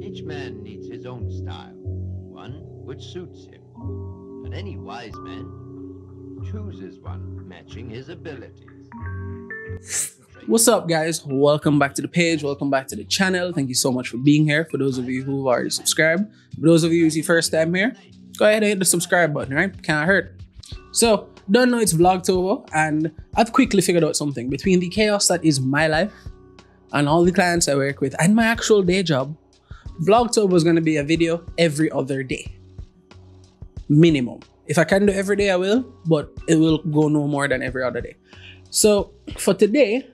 Each man needs his own style, one which suits him. But any wise man chooses one matching his abilities. What's up, guys? Welcome back to the page. Welcome back to the channel. Thank you so much for being here. For those of you who've already subscribed, for those of you who's your first time here, go ahead and hit the subscribe button, right? Can't hurt. So, don't know it's Vlogtober, and I've quickly figured out something. Between the chaos that is my life and all the clients I work with and my actual day job, Vlogtober is going to be a video every other day. Minimum. If I can do every day, I will, but it will go no more than every other day. So, for today,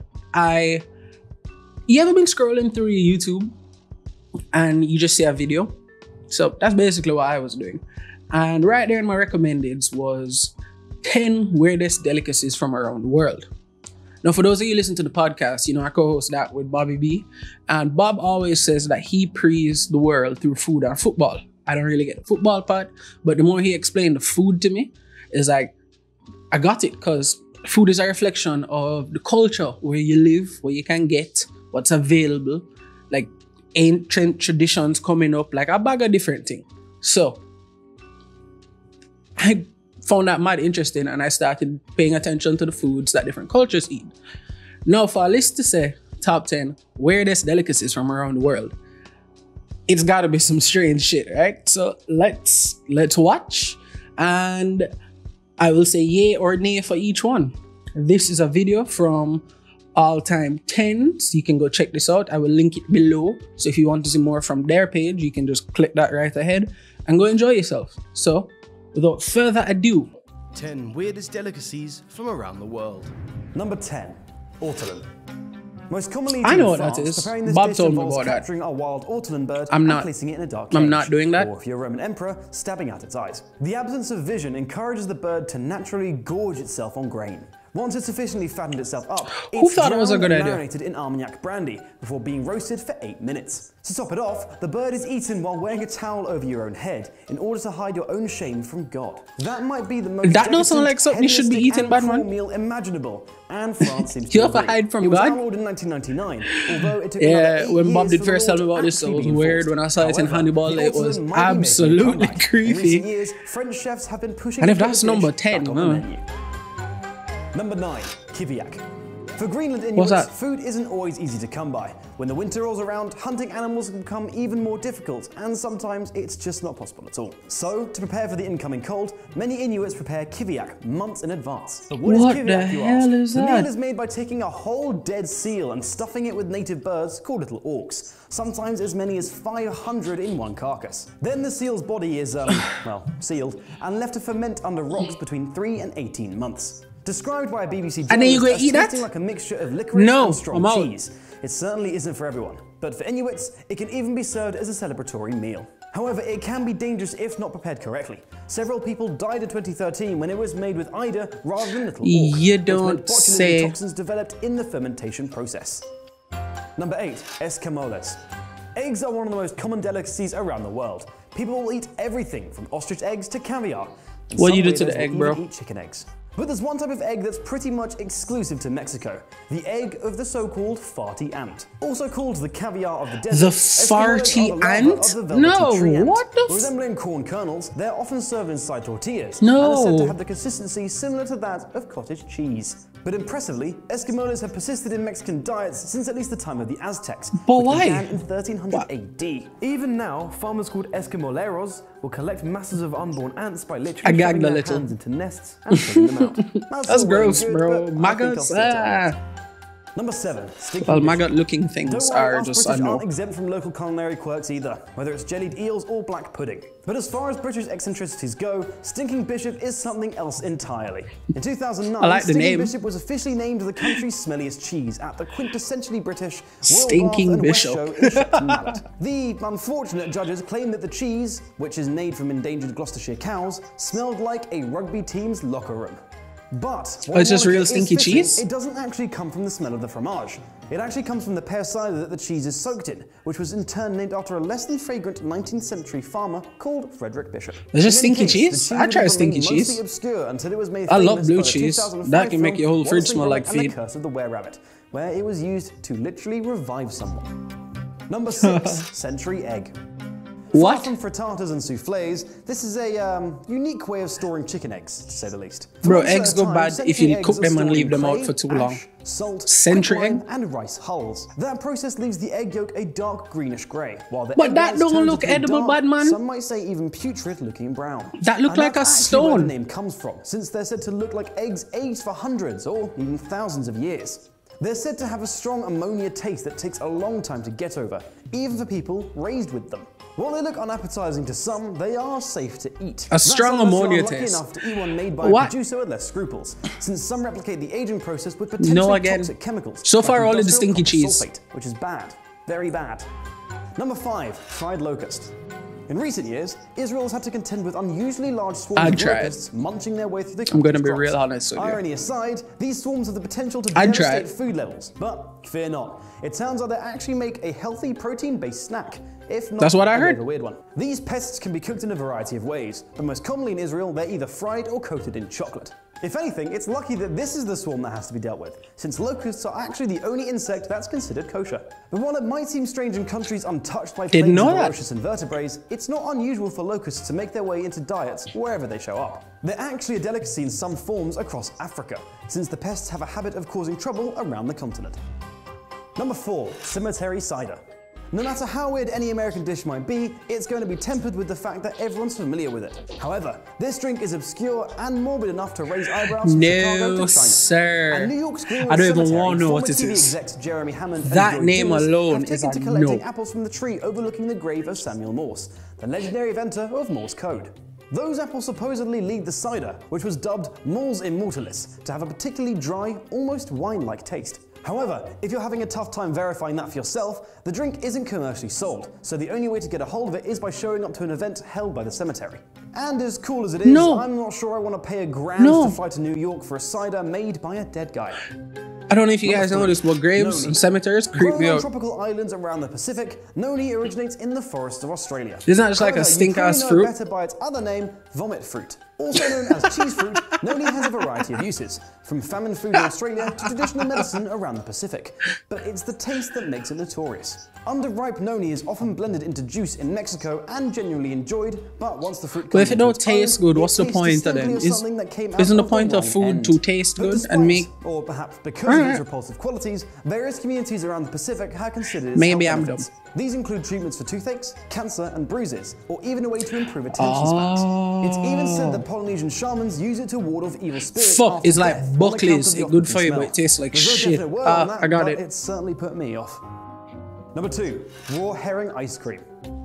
you ever been scrolling through your YouTube and you just see a video? So that's basically what I was doing. And right there in my recommendeds was 10 weirdest delicacies from around the world. Now, for those of you listening to the podcast, you know, I co-host that with Bobby B. And Bob always says that he prees the world through food and football. I don't really get the football part, but the more he explained the food to me, is like, I got it, because food is a reflection of the culture where you live, where you can get what's available, like ancient traditions coming up, like a bag of different things. So I found that mad interesting, and I started paying attention to the foods that different cultures eat. Now, for a list to say top 10 weirdest delicacies from around the world, it's gotta be some strange shit, right? So let's watch, and I will say yay or nay for each one. This is a video from All Time 10s. You can go check this out. I will link it below. So if you want to see more from their page, you can just click that right ahead and go enjoy yourself. So without further ado, 10 weirdest delicacies from around the world. Number 10, ortolan. Most commonly I eaten know in what that France, is. preparing this Bob dish told me involves about that. capturing a wild ortolan bird I'm and not- placing it in a dark I'm cage, not doing that. or if you're a Roman emperor, stabbing out its eyes. The absence of vision encourages the bird to naturally gorge itself on grain. Once it's sufficiently fattened itself up, Who it's thought it was a drowned good and idea? marinated in Armagnac brandy before being roasted for 8 minutes. To top it off, the bird is eaten while wearing a towel over your own head in order to hide your own shame from God. That might be the most That don't sound decadent, like something you should be hedonistic, eating, and bad cruel man. meal imaginable, and France seems to You have to agree. hide from It was God? outlawed in 1999, although it took another yeah, 8 when Bob years did for the first tell me law about to this, it actually was be weird. enforced. When I saw it in However, Hannibal, the it was ortolan might be making a absolutely comeback. In creepy. recent years, French chefs have been pushing And if to put that's the number dish 10, back on the no. menu. Number 9, kiviak. For Greenland What's Inuits, that? food isn't always easy to come by. When the winter rolls around, hunting animals can become even more difficult, and sometimes it's just not possible at all. So, to prepare for the incoming cold, many Inuits prepare kiviak months in advance. But what is What kiviak, the you hell ask? is The that? meal is made by taking a whole dead seal and stuffing it with native birds called little orcs. Sometimes as many as 500 in one carcass. Then the seal's body is, well, sealed, and left to ferment under rocks between 3 and 18 months. Described by a BBC And then you journalist go eat as that? tasting like a mixture of licorice No, and strong I'm out. cheese. It certainly isn't for everyone, but for Inuits, it can even be served as a celebratory meal. However, it can be dangerous if not prepared correctly. Several people died in 2013 when it was made with eider rather than little orc, You which meant don't botulinum say. toxins developed in the fermentation process. Number 8, ESCAMOLES. Eggs are one of the most common delicacies around the world. People will eat everything from ostrich eggs to caviar. And What some you do to weirdos the egg, will bro? even eat chicken eggs. But there's one type of egg that's pretty much exclusive to Mexico. The egg of the so-called farty ant. Also called the caviar of the desert. The Eskimos farty are the larvae ant? of the velvety No, tree ant. what the f- Resembling corn kernels, they're often served inside tortillas. No. And are said to have the consistency similar to that of cottage cheese. But impressively, Eskimos have persisted in Mexican diets since at least the time of the Aztecs. But which why? began in 1300 AD. Even now, farmers called Escamoleros will collect masses of unborn ants by I literally gagged shoving a their little. hands into nests and pulling them out. That's all well and gross, good, bro. but I think I'll Maggots. stick to it. Number 7, stinky Well, fish. maggot-looking Don't things worry, are us just British I know. aren't exempt from local culinary quirks either, whether it's jellied eels or black pudding. But as far as British eccentricities go, Stinking Bishop is something else entirely. In 2009, I like the Stinking name. Bishop was officially named the country's smelliest cheese at the quintessentially British Royal Stinking Bath and Bishop. West Show in Shepton Mallet. The unfortunate judges claim that the cheese, which is made from endangered Gloucestershire cows, smelled like a rugby team's locker room. But Oh, it's just while real it is stinky fitting, cheese? It doesn't actually come from the smell of the fromage. It actually comes from the pear cider that the cheese is soaked in, which was in turn named after a less than fragrant 19th century farmer called Frederick Bishop. There's just In any stinky case, cheese? the I cheese try would stinky remain cheese. mostly obscure until it was made I love famous blue by the cheese. 2005 That can make film your whole fridge Wallace smell like and the feed. Curse of the Were-Rabbit, where it was used to literally revive someone. Number 6, century egg. What? Far from frittatas and soufflés, this is a unique way of storing chicken eggs, to say the least. Bro, For months eggs at a go time, bad if century you eggs cook are them and stored leave in them out clay, for too long. ash, salt, Century quicklime, egg? and rice hulls. That process leaves the egg yolk a dark greenish grey, while the But egg that whites don't turn look to be edible, dark, bad man. some might say even putrid looking brown. That look And like a that's actually where stone. the name comes from, since they're said to look like eggs aged for hundreds or even thousands of years. They're said to have a strong ammonia taste that takes a long time to get over, even for people raised with them. While they look unappetizing to some, they are safe to eat. A strong ammonia unless you're taste. lucky enough to eat one made by What? a producer with less scruples, since some replicate the aging process with potentially No, again. toxic chemicals. So like far, only the industrial stinky copper cheese. sulfate, which is bad. Very bad. Number 5, fried locust. In recent years, Israel has had to contend with unusually large swarms I'd of try it. locusts munching their way through the I'm gonna country's be crops. real honest with you. Irony aside, these swarms have the potential to I'd try devastate it. food levels, but fear not. It turns out they actually make a healthy protein-based snack, if not That's what I a bit heard. of a weird one. These pests can be cooked in a variety of ways, but most commonly in Israel, they're either fried or coated in chocolate. If anything, it's lucky that this is the swarm that has to be dealt with, since locusts are actually the only insect that's considered kosher. But while it might seem strange in countries untouched by Didn't plagues know of that. ferocious invertebrates, it's not unusual for locusts to make their way into diets wherever they show up. They're actually a delicacy in some forms across Africa, since the pests have a habit of causing trouble around the continent. Number 4, cemetery cider. No matter how weird any American dish might be, it's going to be tempered with the fact that everyone's familiar with it. However, this drink is obscure and morbid enough to raise eyebrows from Chicago to No, China. sir. And New York's Greenwood I don't even Cemetery, want to know what former it TV is. execs Jeremy Hammond and That Joy name Diaz alone have is taken a to collecting no. apples from the tree overlooking the grave of Samuel Morse, the legendary inventor of Morse code. Those apples supposedly lead the cider, which was dubbed Mors Immortalis, to have a particularly dry, almost wine-like taste. However, if you're having a tough time verifying that for yourself, the drink isn't commercially sold, so the only way to get a hold of it is by showing up to an event held by the cemetery. And as cool as it is, No. I'm not sure I want to pay $1,000 No. to fly to New York for a cider made by a dead guy. I don't know if you guys Number know this, but graves Noni. and cemeteries creep me Grown on out. tropical islands around the Pacific, noni originates in the forests of Australia. Isn't that just like a However, you stink-ass probably know it fruit? better by its other name, vomit fruit. Also known as cheese fruit, noni has a variety of uses, from famine food in Australia to traditional medicine around the Pacific. But it's the taste that makes it notorious. Underripe noni is often blended into juice in Mexico and genuinely enjoyed, but once the fruit comes But if it into don't its taste own, good, it what's the tastes point of distinctly them? of something that came out Isn't the of point of wrong food end. to taste But good despite, and make- or perhaps because of its repulsive qualities, various communities around the Pacific have considered its Maybe health I'm benefits. dumb. These include treatments for toothaches, cancer, and bruises, or even a way to improve attention spans. It's even said that Polynesian shamans use it to ward off evil spirits. Fuck, after it's like death on account Buckley's. of the It's good for you, off-putting but it tastes like smell. There's no shit. definite word on that, I got but it. it certainly put me off. Number 2, raw herring ice cream.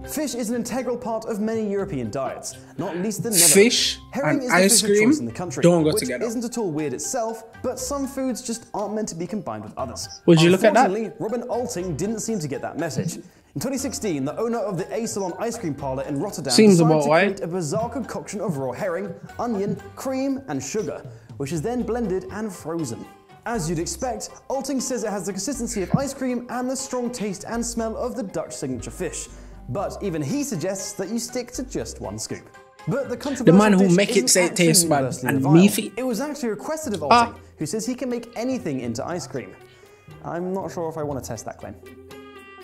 Fish is an integral part of many European diets, not least the Netherlands. Fish Herring and is the ice fish of cream choice in the country, don't go which together. isn't at all weird itself, but some foods just aren't meant to be combined with others. Would you look at that? Unfortunately, Robin Alting didn't seem to get that message. In 2016, the owner of the A Salon ice cream parlor in Rotterdam Seems decided about to right. create a bizarre concoction of raw herring, onion, cream, and sugar, which is then blended and frozen. As you'd expect, Alting says it has the consistency of ice cream and the strong taste and smell of the Dutch signature fish. But even he suggests that you stick to just one scoop. But the controversial man who dish make it isn't say it actually tastes bad universally and reviled. me feet. It was actually requested of Ah. Alting, who says he can make anything into ice cream. I'm not sure if I want to test that claim.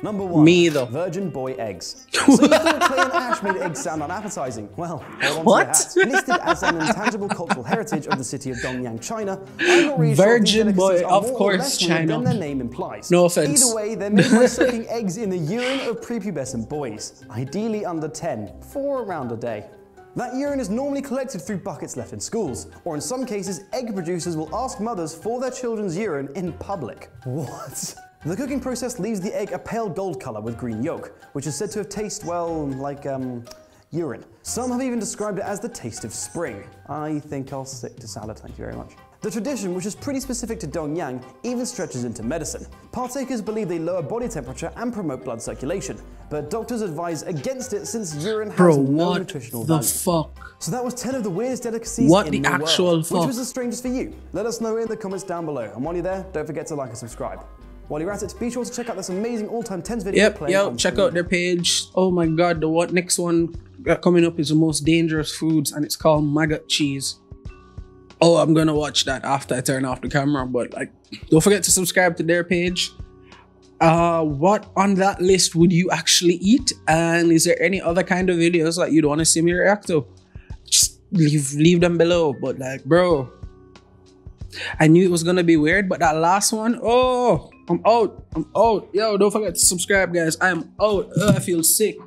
Number 1. Me either. Virgin boy eggs. So you thought Clay and Ash made eggs sound unappetizing? Well, hold on What? to your hats. Listed as an intangible cultural heritage of the city of Dongyang, China, I'm not really sure if these Virgin boy, delicacies are of more or course, less weird China. than their name implies. No offense. Either way, they're made by soaking eggs in the urine of prepubescent boys, ideally under 10, for around a day. That urine is normally collected through buckets left in schools, or in some cases, egg producers will ask mothers for their children's urine in public. What? The cooking process leaves the egg a pale gold color with green yolk, which is said to have tasted, well, like, urine. Some have even described it as the taste of spring. I think I'll stick to salad, thank you very much. The tradition, which is pretty specific to Dongyang, even stretches into medicine. Partakers believe they lower body temperature and promote blood circulation, but doctors advise against it since urine has Bro, no what nutritional the value. fuck? So that was 10 of the weirdest delicacies What in the the actual world. fuck? Which was the strangest for you? Let us know in the comments down below. And while you're there, don't forget to like and subscribe. While you're at it, be sure to check out this amazing all-time 10s video playing on Check screen. out their page. Oh my god, the next one coming up is the most dangerous foods, and it's called maggot cheese. Oh, I'm gonna watch that after I turn off the camera, but like, don't forget to subscribe to their page. what on that list would you actually eat? And is there any other kind of videos that you'd want to see me react to? Just leave them below. But like, bro, I knew it was gonna be weird, but that last one, oh, I'm out. Yo, don't forget to subscribe, guys. I'm out. I feel sick.